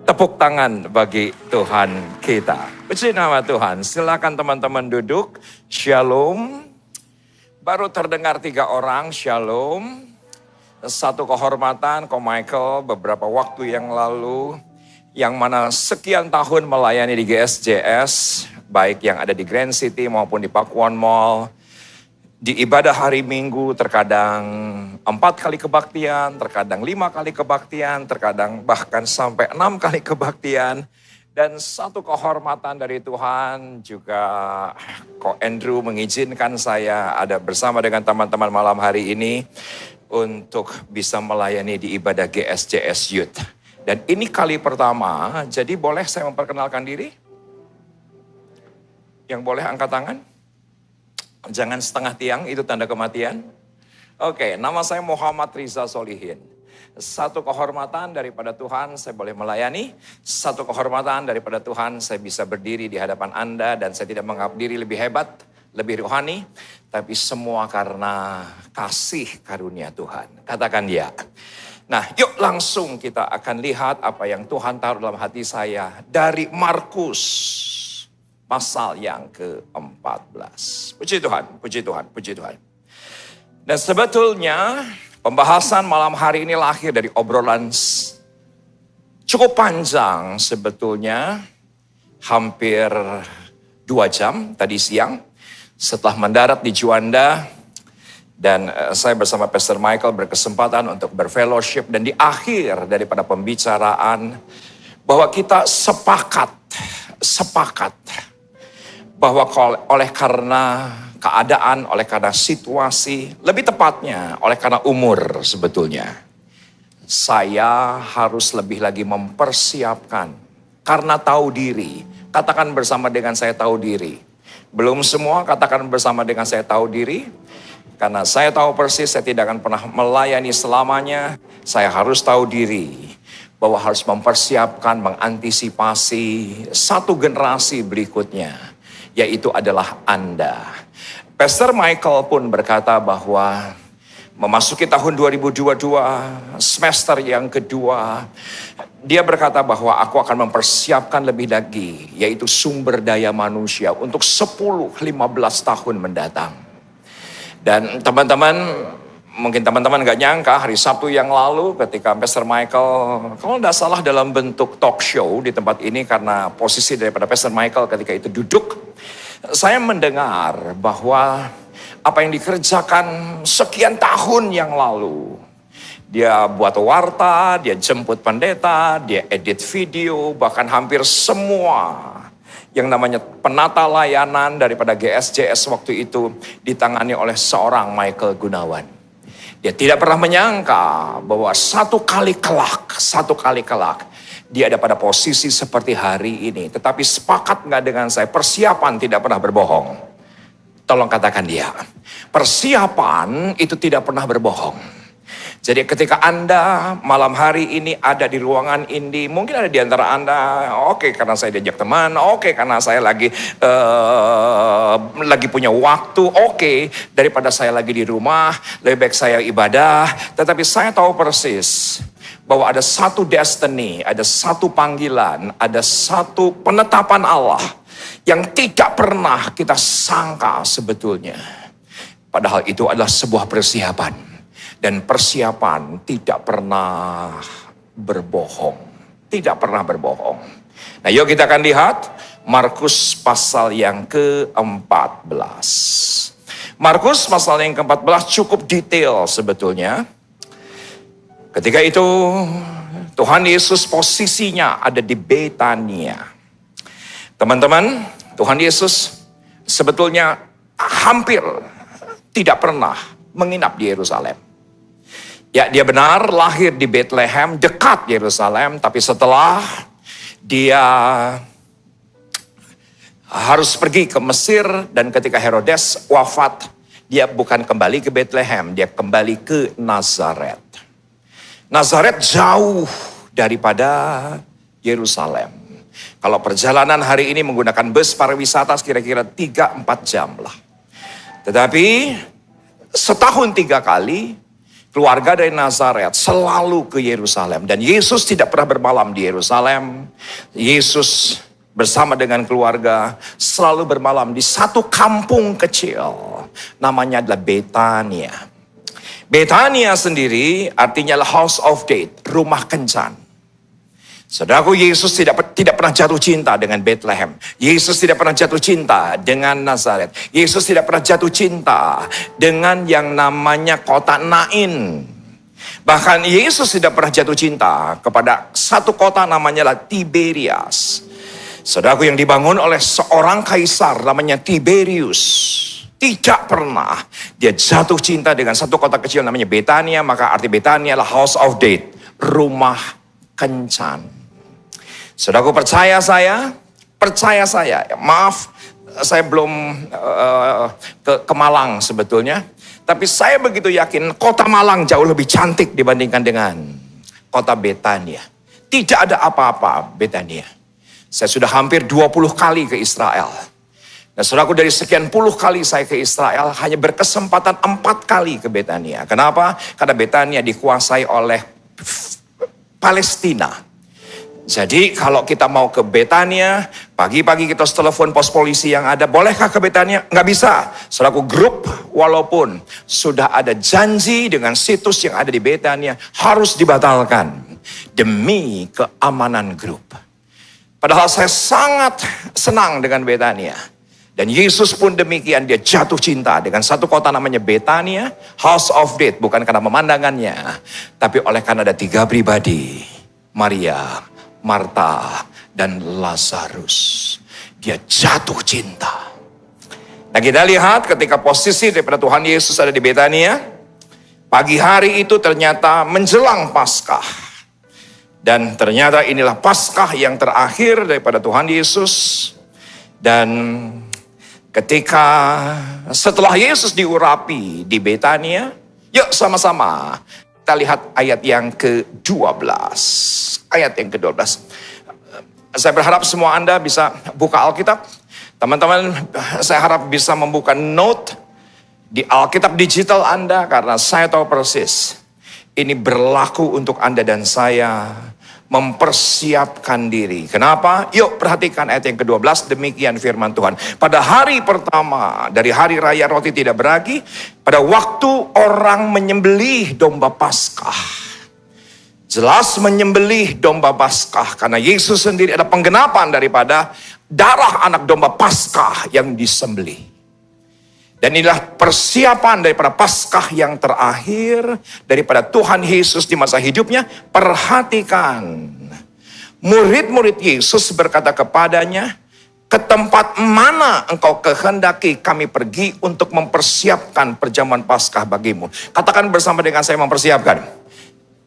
Tepuk tangan bagi Tuhan kita. Puji nama Tuhan. Silakan teman-teman duduk. Shalom. Baru terdengar 3 orang. Shalom. Satu kehormatan Ko Michael beberapa waktu yang lalu. Yang mana sekian tahun melayani di GSJS. Baik yang ada di Grand City maupun di Pakuan Mall. Di ibadah hari Minggu terkadang 4 kali kebaktian, terkadang 5 kali kebaktian, terkadang bahkan sampai 6 kali kebaktian. Dan satu kehormatan dari Tuhan juga Ko Andrew mengizinkan saya ada bersama dengan teman-teman malam hari ini untuk bisa melayani di ibadah GSJS Youth. Dan ini kali pertama, jadi boleh saya memperkenalkan diri? Yang boleh angkat tangan? Jangan setengah tiang, itu tanda kematian. Oke, nama saya Muhammad Riza Solihin. Satu kehormatan daripada Tuhan saya boleh melayani. Satu kehormatan daripada Tuhan saya bisa berdiri di hadapan Anda. Dan saya tidak menganggap diri lebih hebat, lebih rohani. Tapi semua karena kasih karunia Tuhan. Katakan ya. Nah, yuk langsung kita akan lihat apa yang Tuhan taruh dalam hati saya. Dari Markus. Pasal yang ke-14. Puji Tuhan, puji Tuhan, puji Tuhan. Dan sebetulnya pembahasan malam hari ini lahir dari obrolan cukup panjang sebetulnya. Hampir 2 jam tadi siang. Setelah mendarat di Juanda. Dan saya bersama Pastor Michael berkesempatan untuk berfellowship. Dan di akhir daripada pembicaraan bahwa kita sepakat bahwa oleh karena keadaan, oleh karena situasi, lebih tepatnya oleh karena umur sebetulnya. Saya harus lebih lagi mempersiapkan karena tahu diri. Katakan bersama dengan saya tahu diri. Belum semua katakan bersama dengan saya tahu diri. Karena saya tahu persis saya tidak akan pernah melayani selamanya. Saya harus tahu diri. Bahwa harus mempersiapkan, mengantisipasi satu generasi berikutnya. Yaitu adalah Anda. Pastor Michael pun berkata bahwa memasuki tahun 2022, semester yang kedua, dia berkata bahwa aku akan mempersiapkan lebih lagi, yaitu sumber daya manusia untuk 10-15 tahun mendatang. Dan teman-teman, mungkin teman-teman gak nyangka hari Sabtu yang lalu ketika Pastor Michael, kalau tidak salah dalam bentuk talk show di tempat ini karena posisi daripada Pastor Michael ketika itu duduk, saya mendengar bahwa apa yang dikerjakan sekian tahun yang lalu. Dia buat warta, dia jemput pendeta, dia edit video, bahkan hampir semua yang namanya penata layanan daripada GSJS waktu itu ditangani oleh seorang Michael Gunawan. Dia tidak pernah menyangka bahwa satu kali kelak, dia ada pada posisi seperti hari ini. Tetapi sepakat gak dengan saya, persiapan tidak pernah berbohong. Tolong katakan dia. Persiapan itu tidak pernah berbohong. Jadi ketika Anda malam hari ini ada di ruangan ini, mungkin ada di antara Anda, oke karena saya diajak teman, oke karena saya lagi punya waktu, oke daripada saya lagi di rumah, lebih baik saya ibadah. Tetapi saya tahu persis bahwa ada satu destiny, ada satu panggilan, ada satu penetapan Allah yang tidak pernah kita sangka sebetulnya. Padahal itu adalah sebuah persiapan. Dan persiapan tidak pernah berbohong. Tidak pernah berbohong. Nah yuk kita akan lihat Markus pasal yang ke-14. Markus pasal yang ke-14 cukup detail sebetulnya. Ketika itu Tuhan Yesus posisinya ada di Betania. Teman-teman, Tuhan Yesus sebetulnya hampir tidak pernah menginap di Yerusalem. Ya, dia benar lahir di Bethlehem, dekat Yerusalem. Tapi setelah dia harus pergi ke Mesir. Dan ketika Herodes wafat, dia bukan kembali ke Bethlehem. Dia kembali ke Nazaret. Nazaret jauh daripada Yerusalem. Kalau perjalanan hari ini menggunakan bus pariwisata kira-kira 3-4 jam lah. Tetapi setahun 3 kali Keluarga dari Nazaret selalu ke Yerusalem. Dan Yesus tidak pernah bermalam di Yerusalem. Yesus bersama dengan keluarga selalu bermalam di satu kampung kecil. Namanya adalah Betania. Betania sendiri artinya house of death, rumah kencan. Saudaraku, Yesus tidak pernah jatuh cinta dengan Bethlehem. Yesus tidak pernah jatuh cinta dengan Nazaret. Yesus tidak pernah jatuh cinta dengan yang namanya kota Nain. Bahkan Yesus tidak pernah jatuh cinta kepada satu kota namanya Tiberias. Saudaraku, yang dibangun oleh seorang kaisar namanya Tiberius. Tidak pernah dia jatuh cinta dengan satu kota kecil namanya Betania. Maka arti Betania adalah house of death, rumah kencan. Saudaraku, percaya saya, maaf saya belum ke Malang sebetulnya. Tapi saya begitu yakin kota Malang jauh lebih cantik dibandingkan dengan kota Betania. Tidak ada apa-apa Betania. Saya sudah hampir 20 kali ke Israel. Nah, saudaraku, dari sekian puluh kali saya ke Israel, hanya berkesempatan 4 kali ke Betania. Kenapa? Karena Betania dikuasai oleh Palestina. Jadi kalau kita mau ke Betania, pagi-pagi kita harus telepon pos polisi yang ada. Bolehkah ke Betania? Nggak bisa. Saudaraku, grup walaupun sudah ada janji dengan situs yang ada di Betania, harus dibatalkan demi keamanan grup. Padahal saya sangat senang dengan Betania. Dan Yesus pun demikian, dia jatuh cinta dengan satu kota namanya Betania, house of death. Bukan karena pemandangannya, tapi oleh karena ada 3 pribadi. Maria, Marta, dan Lazarus. Dia jatuh cinta. Nah, kita lihat ketika posisi daripada Tuhan Yesus ada di Betania. Pagi hari itu ternyata menjelang Paskah. Dan ternyata inilah Paskah yang terakhir daripada Tuhan Yesus. Dan ketika setelah Yesus diurapi di Betania, yuk sama-sama kita lihat ayat yang ke-12. Ayat yang ke-12. Saya berharap semua Anda bisa buka Alkitab. Teman-teman, saya harap bisa membuka note di Alkitab digital Anda. Karena saya tahu persis ini berlaku untuk Anda dan saya mempersiapkan diri. Kenapa? Yuk perhatikan ayat yang ke-12. Demikian firman Tuhan. Pada hari pertama dari hari raya roti tidak beragi, pada waktu orang menyembelih domba Paskah. Jelas menyembelih domba Paskah, karena Yesus sendiri ada penggenapan daripada darah anak domba Paskah yang disembelih. Dan inilah persiapan daripada Paskah yang terakhir daripada Tuhan Yesus di masa hidupnya. Perhatikan, murid-murid Yesus berkata kepadanya, ke tempat mana engkau kehendaki kami pergi untuk mempersiapkan perjamuan Paskah bagimu. Katakan bersama dengan saya, mempersiapkan.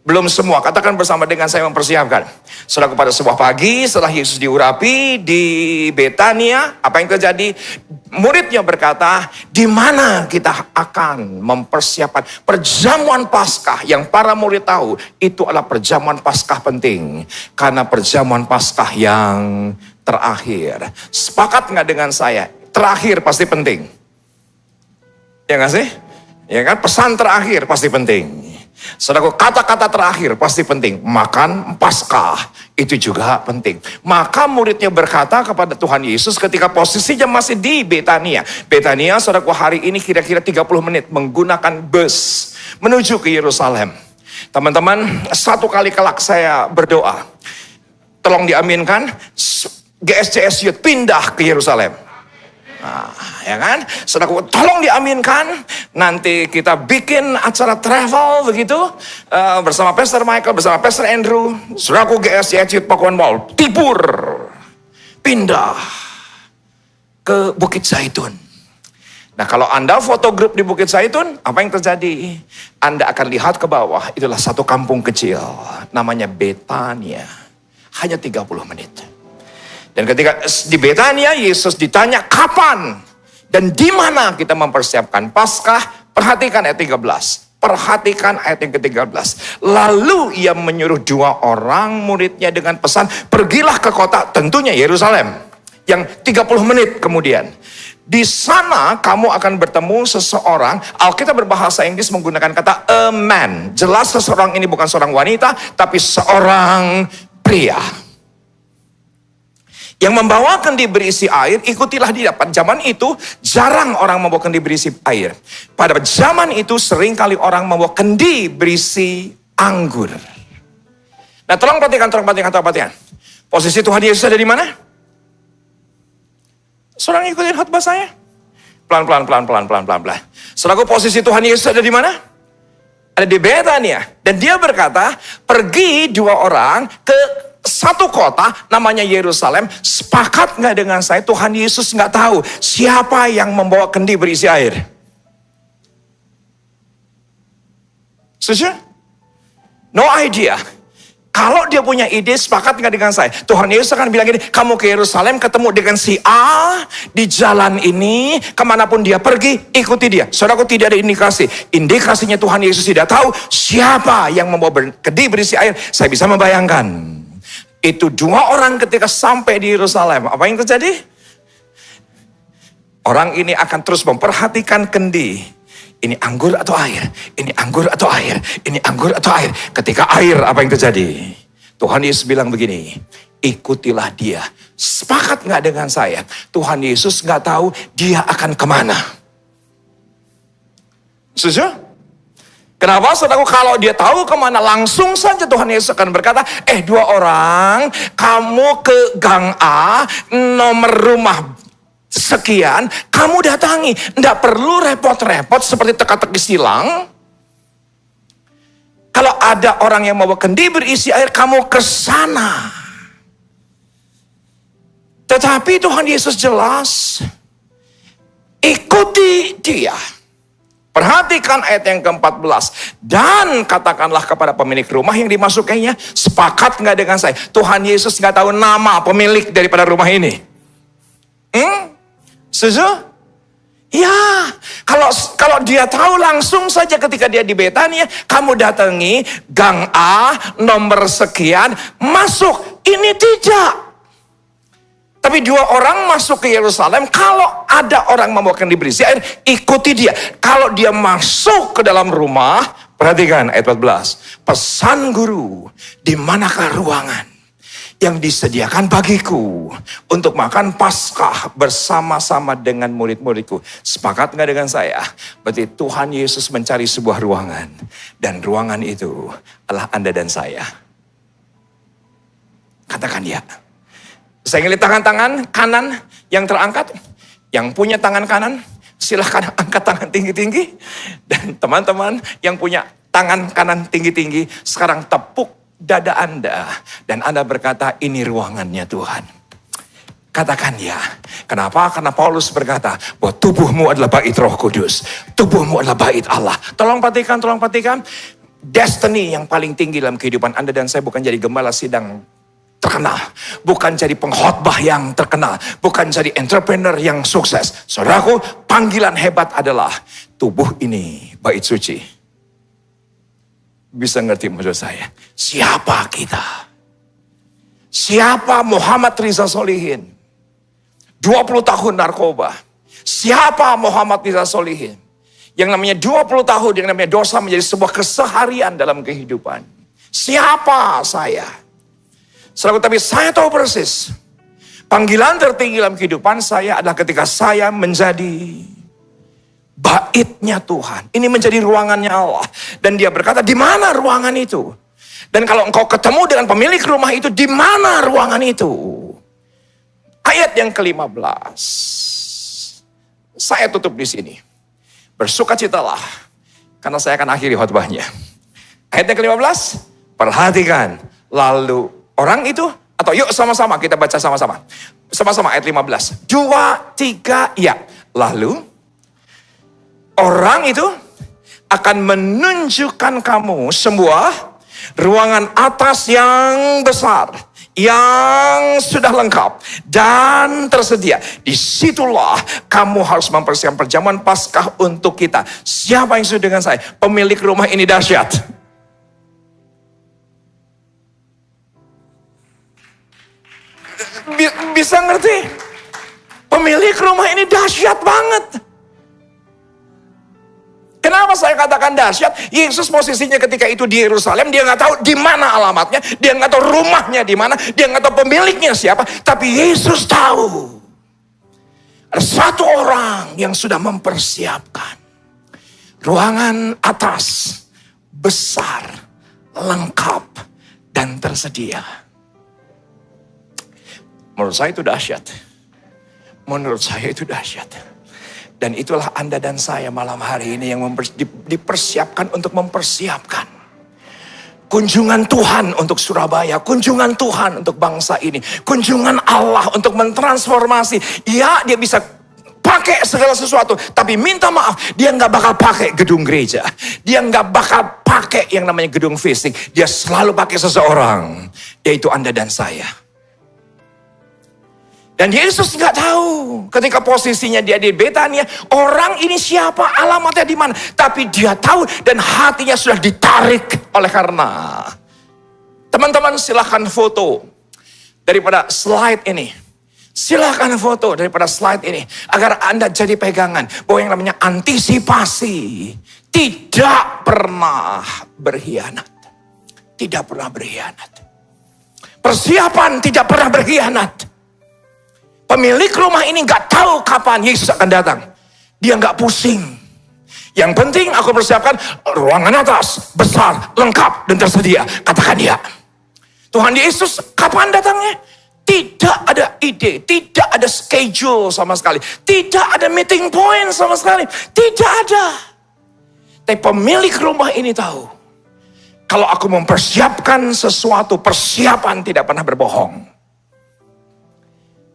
Belum semua, katakan bersama dengan saya, mempersiapkan. Saudara, pada sebuah pagi setelah Yesus diurapi di Betania, apa yang terjadi? Muridnya berkata, di mana kita akan mempersiapkan perjamuan Paskah yang para murid tahu itu adalah perjamuan Paskah penting. Karena perjamuan Paskah yang terakhir. Sepakat nggak dengan saya? Terakhir pasti penting. Ya nggak sih? Ya kan, pesan terakhir pasti penting. Saudaraku, kata-kata terakhir pasti penting. Makan Paskah itu juga penting. Maka muridnya berkata kepada Tuhan Yesus ketika posisinya masih di Betania. Betania, saudaraku, hari ini kira-kira 30 menit menggunakan bus menuju ke Yerusalem. Teman-teman, satu kali kelak saya berdoa, tolong diaminkan, GSCS Youth pindah ke Yerusalem. Nah, ya kan? Saudaraku, tolong diaminkan. Nanti kita bikin acara travel begitu bersama Pastor Michael, bersama Pastor Andrew. Saudaraku, GSCS Pakuan Mall Tibur pindah ke Bukit Zaitun. Nah, kalau Anda foto grup di Bukit Zaitun, apa yang terjadi? Anda akan lihat ke bawah, itulah satu kampung kecil namanya Betania. Hanya 30 menit. Dan ketika di Betania, Yesus ditanya kapan dan di mana kita mempersiapkan Paskah. Perhatikan ayat 13. Perhatikan ayat yang ke-13. Lalu ia menyuruh 2 orang muridnya dengan pesan, pergilah ke kota, tentunya Yerusalem, yang 30 menit kemudian. Di sana kamu akan bertemu seseorang, Alkitab berbahasa Inggris menggunakan kata a man. Jelas seseorang ini bukan seorang wanita, tapi seorang pria. Yang membawa kendi berisi air, ikutilah dia. Pada zaman itu, jarang orang membawa kendi berisi air. Pada zaman itu, seringkali orang membawa kendi berisi anggur. Nah, tolong perhatikan. Posisi Tuhan Yesus ada di mana? Saudara ikutin khotbah saya? Pelan-pelan. Saudaraku, posisi Tuhan Yesus ada di mana? Ada di Betania. Dan dia berkata, pergi dua orang ke satu kota namanya Yerusalem. Sepakat nggak dengan saya? Tuhan Yesus nggak tahu siapa yang membawa kendi berisi air. Setuju? No idea. Kalau dia punya ide, sepakat nggak dengan saya? Tuhan Yesus akan bilang gini, kamu ke Yerusalem ketemu dengan si A di jalan ini, kemanapun dia pergi, ikuti dia. Saudaraku, tidak ada indikasi. Indikasinya Tuhan Yesus tidak tahu siapa yang membawa kendi berisi air. Saya bisa membayangkan. Itu dua orang ketika sampai di Yerusalem, apa yang terjadi? Orang ini akan terus memperhatikan kendi. Ini anggur atau air? Ini anggur atau air? Ini anggur atau air? Ketika air, apa yang terjadi? Tuhan Yesus bilang begini, ikutilah dia. Sepakat nggak dengan saya? Tuhan Yesus nggak tahu dia akan kemana. Setuju? Kenapa? Saudaraku, kalau dia tahu kemana, langsung saja Tuhan Yesus akan berkata, dua orang, kamu ke gang A, nomor rumah sekian, kamu datangi. Tidak perlu repot-repot seperti teka-teki silang. Kalau ada orang yang membawa kendi berisi air, kamu ke sana. Tetapi Tuhan Yesus jelas, ikuti dia. Perhatikan ayat yang ke-14. Dan katakanlah kepada pemilik rumah yang dimasukinya, sepakat nggak dengan saya? Tuhan Yesus nggak tahu nama pemilik daripada rumah ini. Setuju? Ya, kalau dia tahu langsung saja ketika dia di Betania, kamu datangi gang A, nomor sekian, masuk. Ini tidak. Tapi dua orang masuk ke Yerusalem, kalau ada orang membawa kendi berisi air, ikuti dia. Kalau dia masuk ke dalam rumah, perhatikan ayat 14. Pesan guru, di manakah ruangan yang disediakan bagiku untuk makan Paskah bersama-sama dengan murid-muridku? Sepakat nggak dengan saya? Berarti Tuhan Yesus mencari sebuah ruangan. Dan ruangan itu adalah Anda dan saya. Katakan ya. Saya ngelihat tangan-tangan kanan yang terangkat. Yang punya tangan kanan, silahkan angkat tangan tinggi-tinggi. Dan teman-teman yang punya tangan kanan tinggi-tinggi, sekarang tepuk dada Anda. Dan Anda berkata, ini ruangannya Tuhan. Katakan ya. Kenapa? Karena Paulus berkata, bahwa tubuhmu adalah bait Roh Kudus. Tubuhmu adalah bait Allah. Tolong perhatikan. Destiny yang paling tinggi dalam kehidupan Anda dan saya bukan jadi gembala sidang terkenal, bukan jadi pengkhotbah yang terkenal, bukan jadi entrepreneur yang sukses. Saudaraku, panggilan hebat adalah tubuh ini bait suci. Bisa ngerti maksud saya? Siapa kita? Siapa Muhammad Rizal Solihin? 20 tahun narkoba. Siapa Muhammad Rizal Solihin? Yang namanya 20 tahun, yang namanya dosa menjadi sebuah keseharian dalam kehidupan. Siapa saya? Saudara, tapi saya tahu persis. Panggilan tertinggi dalam kehidupan saya adalah ketika saya menjadi baitnya Tuhan. Ini menjadi ruangannya Allah. Dan dia berkata, di mana ruangan itu? Dan kalau engkau ketemu dengan pemilik rumah itu, di mana ruangan itu? Ayat yang ke-15. Saya tutup di sini. Bersukacitalah, karena saya akan akhiri khotbahnya. Ayat yang ke-15, perhatikan. Lalu orang itu, atau yuk sama-sama kita baca sama-sama. Sama-sama ayat 15. 2, 3, ya. Lalu orang itu akan menunjukkan kamu sebuah ruangan atas yang besar, yang sudah lengkap dan tersedia. Disitulah kamu harus mempersiapkan perjamuan Paskah untuk kita. Siapa yang sudah dengan saya? Pemilik rumah ini dahsyat. Bisa ngerti? Pemilik rumah ini dahsyat banget. Kenapa saya katakan dahsyat? Yesus posisinya ketika itu di Yerusalem, dia nggak tahu di mana alamatnya, dia nggak tahu rumahnya di mana, dia nggak tahu pemiliknya siapa, tapi Yesus tahu. Ada satu orang yang sudah mempersiapkan ruangan atas besar, lengkap, dan tersedia. Menurut saya itu dahsyat. Menurut saya itu dahsyat. Dan itulah Anda dan saya malam hari ini yang dipersiapkan untuk mempersiapkan kunjungan Tuhan untuk Surabaya, kunjungan Tuhan untuk bangsa ini, kunjungan Allah untuk mentransformasi. Ya, dia bisa pakai segala sesuatu, tapi minta maaf, dia nggak bakal pakai gedung gereja, dia nggak bakal pakai yang namanya gedung fisik, dia selalu pakai seseorang, yaitu Anda dan saya. Dan Yesus nggak tahu ketika posisinya dia di Betania, orang ini siapa, alamatnya di mana. Tapi dia tahu dan hatinya sudah ditarik oleh karena. Teman-teman silahkan foto daripada slide ini. Silahkan foto daripada slide ini. Agar Anda jadi pegangan bahwa yang namanya antisipasi tidak pernah berkhianat. Tidak pernah berkhianat. Persiapan tidak pernah berkhianat. Pemilik rumah ini gak tahu kapan Yesus akan datang. Dia gak pusing. Yang penting aku persiapkan ruangan atas, besar, lengkap, dan tersedia. Katakan ya. Tuhan Yesus kapan datangnya? Tidak ada ide, tidak ada schedule sama sekali. Tidak ada meeting point sama sekali. Tidak ada. Tapi pemilik rumah ini tahu. Kalau aku mempersiapkan sesuatu, persiapan tidak pernah berbohong.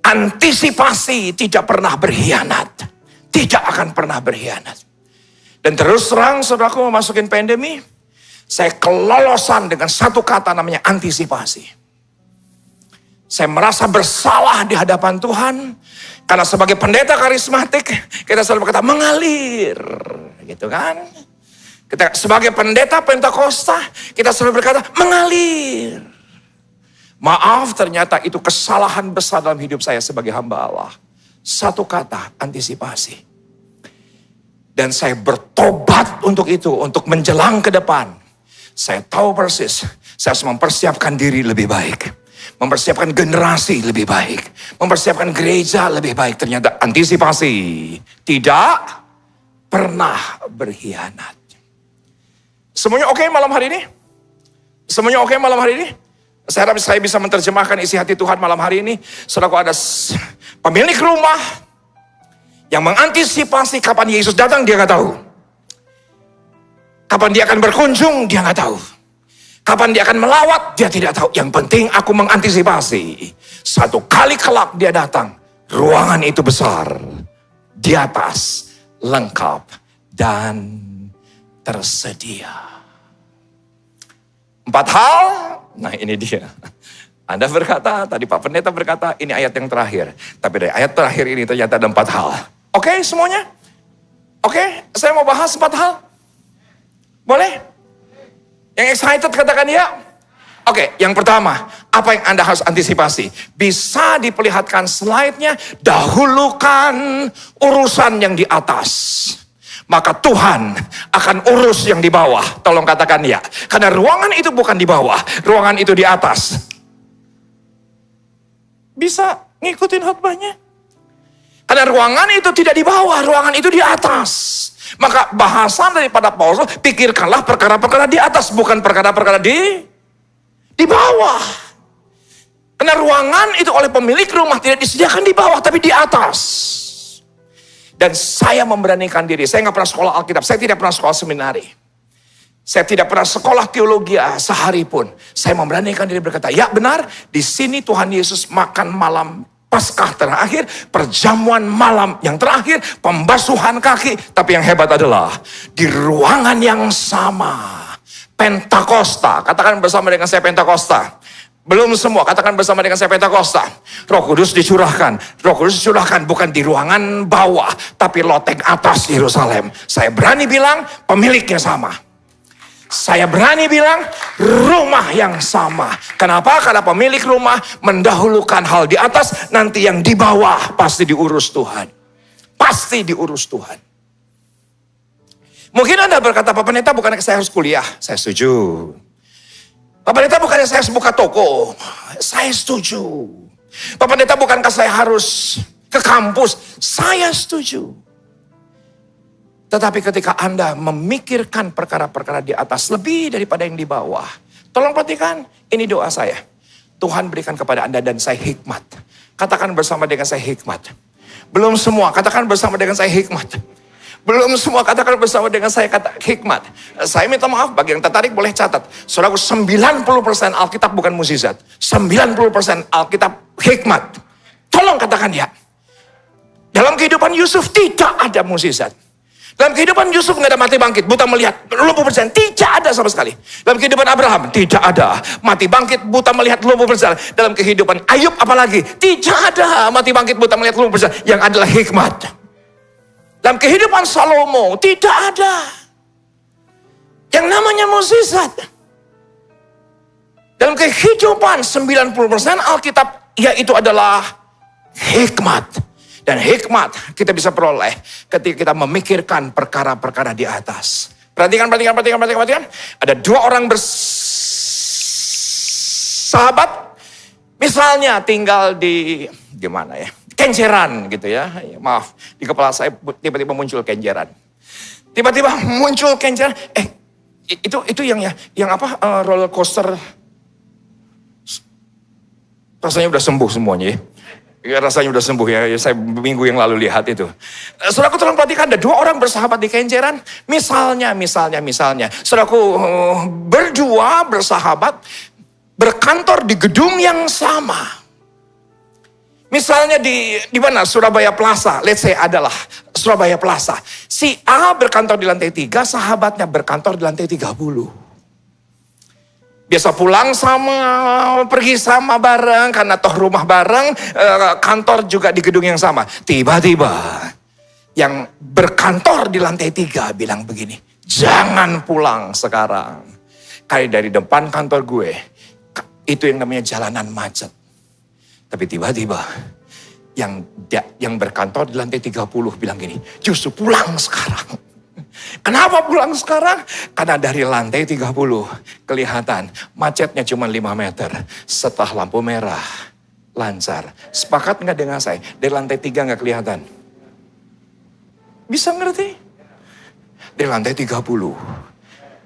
Antisipasi tidak pernah berkhianat. Tidak akan pernah berkhianat. Dan terus terang saudaraku memasukin pandemi, saya kelolosan dengan satu kata namanya antisipasi. Saya merasa bersalah di hadapan Tuhan. Karena sebagai pendeta karismatik, kita selalu berkata mengalir. Gitu kan. Kita sebagai pendeta Pentakosta, kita selalu berkata mengalir. Maaf, ternyata itu kesalahan besar dalam hidup saya sebagai hamba Allah. Satu kata, antisipasi. Dan saya bertobat untuk itu, untuk menjelang ke depan. Saya tahu persis, saya harus mempersiapkan diri lebih baik. Mempersiapkan generasi lebih baik. Mempersiapkan gereja lebih baik. Ternyata antisipasi tidak pernah berkhianat. Semuanya oke malam hari ini? Semuanya oke malam hari ini? Saya harap saya bisa menerjemahkan isi hati Tuhan malam hari ini. Saudaraku, ada pemilik rumah yang mengantisipasi kapan Yesus datang, dia nggak tahu. Kapan dia akan berkunjung, dia nggak tahu. Kapan dia akan melawat, dia tidak tahu. Yang penting aku mengantisipasi. Satu kali kelak dia datang, ruangan itu besar, di atas, lengkap, dan tersedia. 4 hal. Nah ini dia. Anda berkata, tadi Pak Pendeta berkata, ini ayat yang terakhir. Tapi dari ayat terakhir ini ternyata ada 4 hal. Oke semuanya? Oke, saya mau bahas 4 hal. Boleh? Yang excited katakan ya. Oke, yang pertama, apa yang Anda harus antisipasi? Bisa diperlihatkan slide-nya, dahulukan urusan yang di atas. Maka Tuhan akan urus yang di bawah. Tolong katakan ya. Karena ruangan itu bukan di bawah. Ruangan itu di atas. Bisa ngikutin khotbahnya? Karena ruangan itu tidak di bawah. Ruangan itu di atas. Maka bahasan daripada Paulus, pikirkanlah perkara-perkara di atas. Bukan perkara-perkara di bawah. Karena ruangan itu oleh pemilik rumah tidak disediakan di bawah, tapi di atas. Dan saya memberanikan diri, saya nggak pernah sekolah Alkitab, saya tidak pernah sekolah seminari. Saya tidak pernah sekolah teologi sehari pun. Saya memberanikan diri berkata, ya benar, di sini Tuhan Yesus makan malam Paskah terakhir, perjamuan malam yang terakhir, pembasuhan kaki. Tapi yang hebat adalah, di ruangan yang sama, Pentakosta, katakan bersama dengan saya Pentakosta. Belum semua, katakan bersama dengan saya Pentakosta. Roh Kudus dicurahkan. Roh Kudus dicurahkan bukan di ruangan bawah, tapi loteng atas Yerusalem. Saya berani bilang pemiliknya sama. Saya berani bilang rumah yang sama. Kenapa? Karena pemilik rumah mendahulukan hal di atas, nanti yang di bawah pasti diurus Tuhan. Pasti diurus Tuhan. Mungkin Anda berkata, Pak Pendeta bukannya saya harus kuliah. Saya setuju. Pak Pendeta bukannya saya harus buka toko. Saya setuju. Pak Pendeta bukankah saya harus ke kampus. Saya setuju. Tetapi ketika Anda memikirkan perkara-perkara di atas lebih daripada yang di bawah. Tolong perhatikan, ini doa saya. Tuhan berikan kepada Anda dan saya hikmat. Katakan bersama dengan saya hikmat. Belum semua, katakan bersama dengan saya hikmat. Belum semua, katakan bersama dengan saya kata hikmat. Saya minta maaf, bagi yang tertarik boleh catat. Saudaraku, 90% Alkitab bukan mukjizat. 90% Alkitab hikmat. Tolong katakan ya. Dalam kehidupan Yusuf tidak ada mukjizat. Dalam kehidupan Yusuf nggak ada mati bangkit, buta melihat, lumpuh berjalan, tidak ada sama sekali. Dalam kehidupan Abraham tidak ada mati bangkit, buta melihat, lumpuh berjalan. Dalam kehidupan Ayub apalagi tidak ada mati bangkit, buta melihat, lumpuh berjalan. Yang adalah hikmat. Dalam kehidupan Salomo tidak ada yang namanya mukjizat. Dalam kehidupan 90% Alkitab yaitu adalah hikmat. Dan hikmat kita bisa peroleh ketika kita memikirkan perkara-perkara di atas. Perhatikan. Ada dua orang bersahabat. Misalnya tinggal di, gimana ya, Kenjeran gitu ya. Maaf, di kepala saya tiba-tiba muncul Kenjeran. Tiba-tiba muncul Kenjeran. Itu yang apa, roller coaster. Rasanya udah sembuh semuanya ya. Ya, rasanya udah sembuh ya, saya minggu yang lalu lihat itu. Saudaraku tolong perhatikan, ada dua orang bersahabat di Kenjeran. Misalnya. Saudaraku berdua bersahabat berkantor di gedung yang sama. Misalnya di mana? Surabaya Plaza, let's say adalah Surabaya Plaza. Si A berkantor di lantai 3, sahabatnya berkantor di lantai 30. Biasa pulang sama, pergi sama bareng, karena toh rumah bareng, kantor juga di gedung yang sama. Tiba-tiba, yang berkantor di lantai 3 bilang begini, jangan pulang sekarang. Kayak dari depan kantor gue, itu yang namanya jalanan macet. Tapi tiba-tiba, yang berkantor di lantai 30 bilang gini, justru pulang sekarang. Kenapa pulang sekarang? Karena dari lantai 30 kelihatan macetnya cuma 5 meter. Setelah lampu merah lancar. Sepakat nggak dengan saya? Dari lantai 3 nggak kelihatan. Bisa ngerti? Dari lantai 30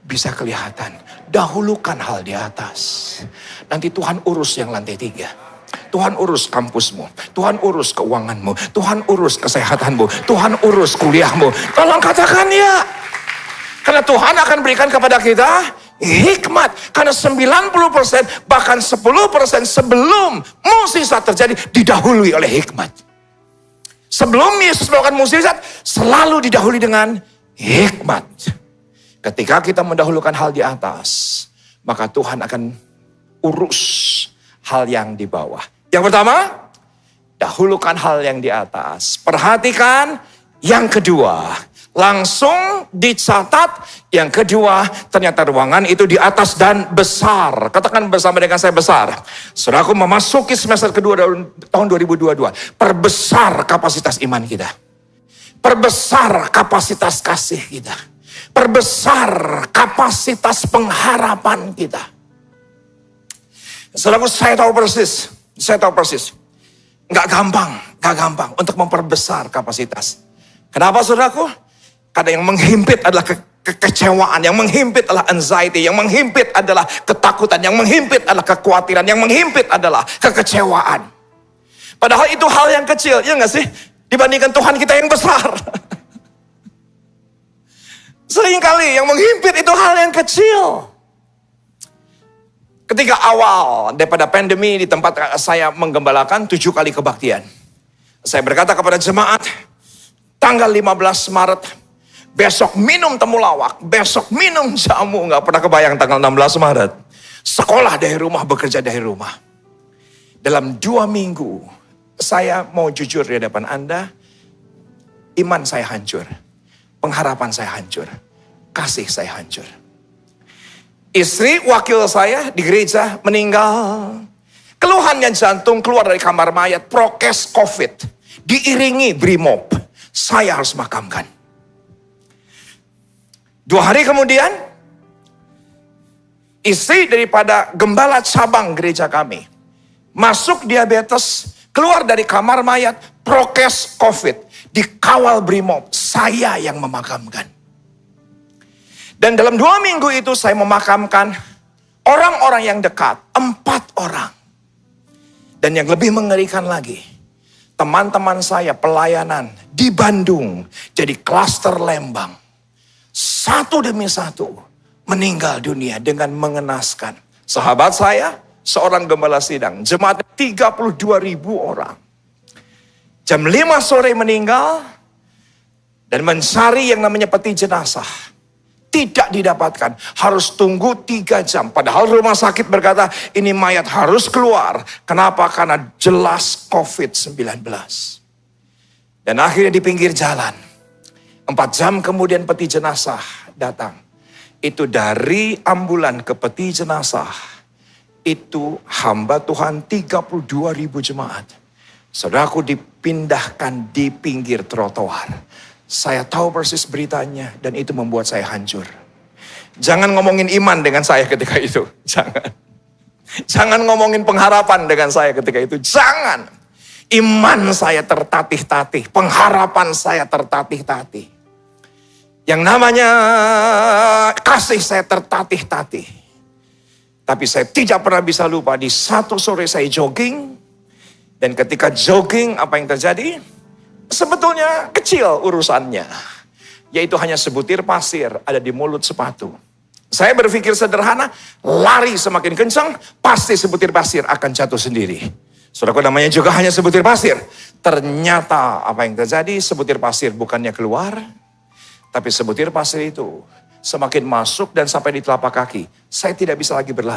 bisa kelihatan. Dahulukan hal di atas. Nanti Tuhan urus yang lantai 3. Tuhan urus kampusmu, Tuhan urus keuanganmu, Tuhan urus kesehatanmu, Tuhan urus kuliahmu. Tolong katakan ya. Karena Tuhan akan berikan kepada kita hikmat. Karena 90% bahkan 10% sebelum mukjizat terjadi didahului oleh hikmat. Sebelum Yesus melakukan mukjizat selalu didahului dengan hikmat. Ketika kita mendahulukan hal di atas, maka Tuhan akan urus hal yang di bawah. Yang pertama, dahulukan hal yang di atas. Perhatikan yang kedua. Langsung dicatat. Yang kedua, ternyata ruangan itu di atas dan besar. Katakan bersama dengan saya besar. Saudaraku memasuki semester kedua tahun 2022. Perbesar kapasitas iman kita. Perbesar kapasitas kasih kita. Perbesar kapasitas pengharapan kita. Saudaraku, saya tahu persis. Gak gampang untuk memperbesar kapasitas. Kenapa saudaraku? Karena yang menghimpit adalah kekecewaan, yang menghimpit adalah anxiety, yang menghimpit adalah ketakutan, yang menghimpit adalah kekhawatiran, yang menghimpit adalah kekecewaan. Padahal itu hal yang kecil, ya gak sih? Dibandingkan Tuhan kita yang besar. Seringkali yang menghimpit itu hal yang kecil. Ketika awal daripada pandemi di tempat saya menggembalakan 7 kali kebaktian. Saya berkata kepada jemaat, tanggal 15 Maret, besok minum temulawak, besok minum jamu. Gak pernah kebayang tanggal 16 Maret. Sekolah dari rumah, bekerja dari rumah. Dalam 2 minggu, saya mau jujur di hadapan Anda, iman saya hancur. Pengharapan saya hancur. Kasih saya hancur. Istri wakil saya di gereja meninggal. Keluhannya jantung, keluar dari kamar mayat, prokes COVID. Diiringi brimob. Saya harus makamkan. 2 hari kemudian, istri daripada gembala cabang gereja kami masuk diabetes, keluar dari kamar mayat, prokes COVID. Dikawal brimob, saya yang memakamkan. Dan dalam 2 minggu itu saya memakamkan orang-orang yang dekat, 4 orang. Dan yang lebih mengerikan lagi, teman-teman saya pelayanan di Bandung, jadi klaster Lembang. Satu demi satu meninggal dunia dengan mengenaskan. Sahabat saya, seorang gembala sidang, jemaat 32.000 orang. Jam 5 sore meninggal, dan mencari yang namanya peti jenazah. Tidak didapatkan, harus tunggu 3 jam. Padahal rumah sakit berkata, ini mayat harus keluar. Kenapa? Karena jelas COVID-19. Dan akhirnya di pinggir jalan, 4 jam kemudian peti jenazah datang. Itu dari ambulan ke peti jenazah, itu hamba Tuhan 32.000 jemaat. Saudaraku dipindahkan di pinggir trotoar. Saya tahu persis beritanya dan itu membuat saya hancur. Jangan ngomongin iman dengan saya ketika itu. Jangan. Jangan ngomongin pengharapan dengan saya ketika itu. Jangan. Iman saya tertatih-tatih. Pengharapan saya tertatih-tatih. Yang namanya kasih saya tertatih-tatih. Tapi saya tidak pernah bisa lupa di satu sore saya jogging. Dan ketika jogging apa yang terjadi? Sebetulnya kecil urusannya. Yaitu hanya sebutir pasir ada di mulut sepatu. Saya berpikir sederhana, lari semakin kencang, pasti sebutir pasir akan jatuh sendiri. Saudaraku, namanya juga hanya sebutir pasir. Ternyata apa yang terjadi, sebutir pasir bukannya keluar, tapi sebutir pasir itu semakin masuk dan sampai di telapak kaki. Saya tidak bisa lagi berlari.